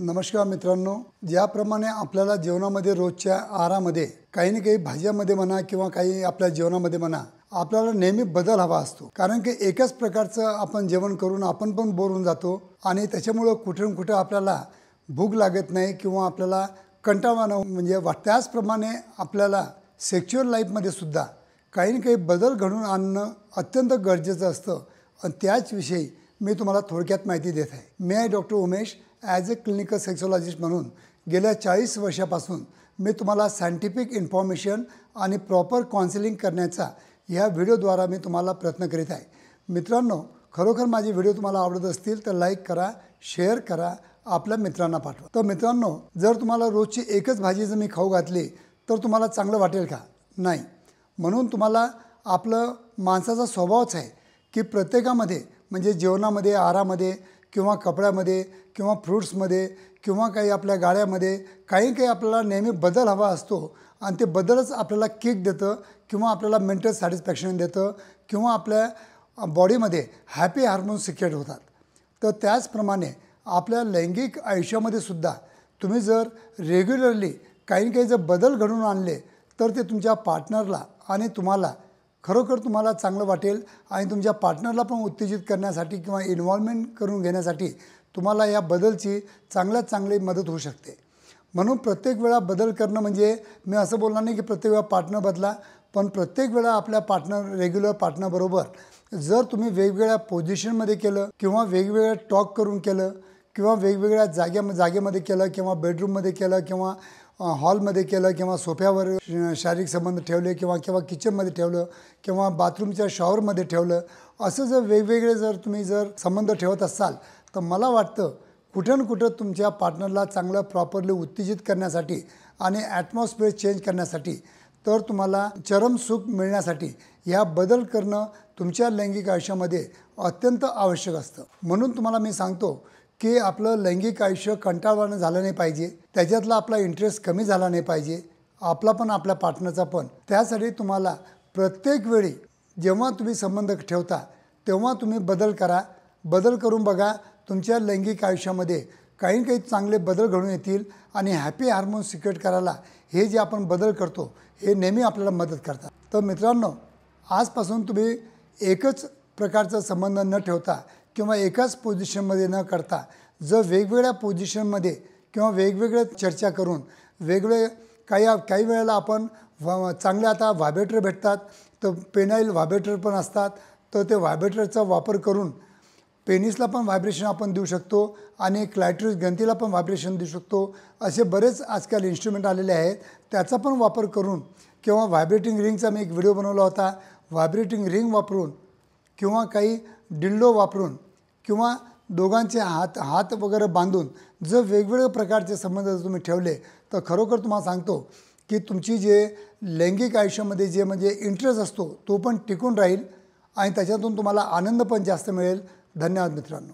नमस्कार मित्रांनो, ज्याप्रमाणे आपल्याला जेवणामध्ये रोजच्या आहारामध्ये काही ना काही भाज्यामध्ये म्हणा किंवा काही आपल्या जेवणामध्ये म्हणा आपल्याला नेहमी बदल हवा असतो। कारण की एकच प्रकारचं आपण जेवण करून आपण पण बोर होऊन जातो आणि त्याच्यामुळे कुठून कुठे आपल्याला भूक लागत नाही किंवा आपल्याला कंटाळा म्हणजे त्याचप्रमाणे आपल्याला सेक्शुअल लाईफमध्ये सुद्धा काही ना काही बदल घडवून आणणं अत्यंत गरजेचं असतं आणि त्याचविषयी मी तुम्हाला थोडक्यात माहिती देत आहे। मी आहे doctor Umesh. As a clinical sexologist म्हणून गेल्या 40 वर्षापासून मी तुम्हाला सायंटिफिक इन्फॉर्मेशन आणि प्रॉपर काउन्सिलिंग करण्याचा ह्या व्हिडिओद्वारा मी तुम्हाला प्रयत्न करीत आहे। मित्रांनो, खरोखर माझे व्हिडिओ तुम्हाला आवडत असतील तर लाईक करा, शेअर करा, आपल्या मित्रांना पाठवा। तर मित्रांनो, जर तुम्हाला रोजची एकच भाजी जर मी खाऊ घातली तर तुम्हाला चांगलं वाटेल का? नाही। म्हणून तुम्हाला आपलं माणसाचा स्वभावच आहे की प्रत्येकामध्ये म्हणजे जेवणामध्ये, आहारामध्ये किंवा कपड्यामध्ये किंवा फ्रूट्समध्ये किंवा काही आपल्या गाड्यामध्ये काही आपल्याला नेहमी बदल हवा असतो आणि ते बदलच आपल्याला किक देतं किंवा आपल्याला मेंटल सॅटिस्फॅक्शन देतं किंवा आपल्या बॉडीमध्ये हॅपी हार्मोन्स सिक्रेट होतात। तर त्याचप्रमाणे आपल्या लैंगिक आयुष्यामध्ये सुद्धा तुम्ही जर रेग्युलरली काही जर बदल घडवून आणले तर ते तुमच्या पार्टनरला आणि तुम्हाला खरोखर तुम्हाला चांगलं वाटेल आणि तुमच्या पार्टनरला पण उत्तेजित करण्यासाठी किंवा इन्व्हॉल्वमेंट करून घेण्यासाठी तुम्हाला या बदलची चांगल्यात चांगली मदत होऊ शकते। म्हणून प्रत्येक वेळा बदल करणं म्हणजे मी असं बोलणार नाही की प्रत्येक वेळा पार्टनर बदला, पण प्रत्येक वेळा आपल्या रेग्युलर पार्टनरबरोबर जर तुम्ही वेगवेगळ्या पोझिशनमध्ये केलं किंवा वेगवेगळ्या टॉक करून केलं किंवा वेगवेगळ्या जागेमध्ये केलं किंवा बेडरूममध्ये केलं किंवा हॉलमध्ये केलं किंवा सोफ्यावर शारीरिक संबंध ठेवले किंवा किचनमध्ये ठेवलं किंवा बाथरूमच्या शॉवरमध्ये ठेवलं, असं जर वेगवेगळे जर तुम्ही जर संबंध ठेवत असाल तर मला वाटतं कुठं ना कुठं तुमच्या पार्टनरला चांगलं प्रॉपरली उत्तेजित करण्यासाठी आणि ॲटमॉस्फिअर चेंज करण्यासाठी तर तुम्हाला चरम सुख मिळण्यासाठी या बदल करणं तुमच्या लैंगिक आयुष्यामध्ये अत्यंत आवश्यक असतं। म्हणून तुम्हाला मी सांगतो की आपलं लैंगिक आयुष्य कंटाळवाणं झालं नाही पाहिजे, त्याच्यातला आपला इंटरेस्ट कमी झाला नाही पाहिजे, आपला पण आपल्या पार्टनरचा पण। त्यासाठी तुम्हाला प्रत्येक वेळी जेव्हा तुम्ही संबंध ठेवता तेव्हा तुम्ही बदल करा, बदल करून बघा तुमच्या लैंगिक आयुष्यामध्ये काही चांगले बदल घडून येतील आणि हॅपी हार्मोन्स सिक्रेट करायला हे जे आपण बदल करतो हे नेहमी आपल्याला मदत करतात। तर मित्रांनो, आजपासून तुम्ही एकच प्रकारचा संबंध न ठेवता किंवा एकाच पोझिशनमध्ये न करता जर वेगवेगळ्या पोझिशनमध्ये किंवा वेगवेगळ्या चर्चा करून वेगवेगळे काही वेळेला आपण चांगले आता व्हायब्रेटर भेटतात, तर पेनाईल व्हायब्रेटर पण असतात, तर ते व्हायब्रेटरचा वापर करून पेनिसला पण व्हायब्रेशन आपण देऊ शकतो आणि क्लायट्रिस ग्रंथीला पण व्हायब्रेशन देऊ शकतो। असे बरेच आजकाल इन्स्ट्रुमेंट आलेले आहेत, त्याचा पण वापर करून किंवा व्हायब्रेटिंग रिंगचा मी एक व्हिडिओ बनवला होता, व्हायब्रेटिंग रिंग वापरून किंवा काही डिल्डो वापरून किंवा दोघांचे हात वगैरे बांधून जर वेगवेगळ्या प्रकारचे संबंध जर तुम्ही ठेवले तर खरोखर तुम्हाला सांगतो की तुमची जे लैंगिक आयुष्यामध्ये जे म्हणजे इंटरेस्ट असतो तो पण टिकून राहील आणि त्याच्यातून तुम्हाला आनंद पण जास्त मिळेल। धन्यवाद मित्रांनो।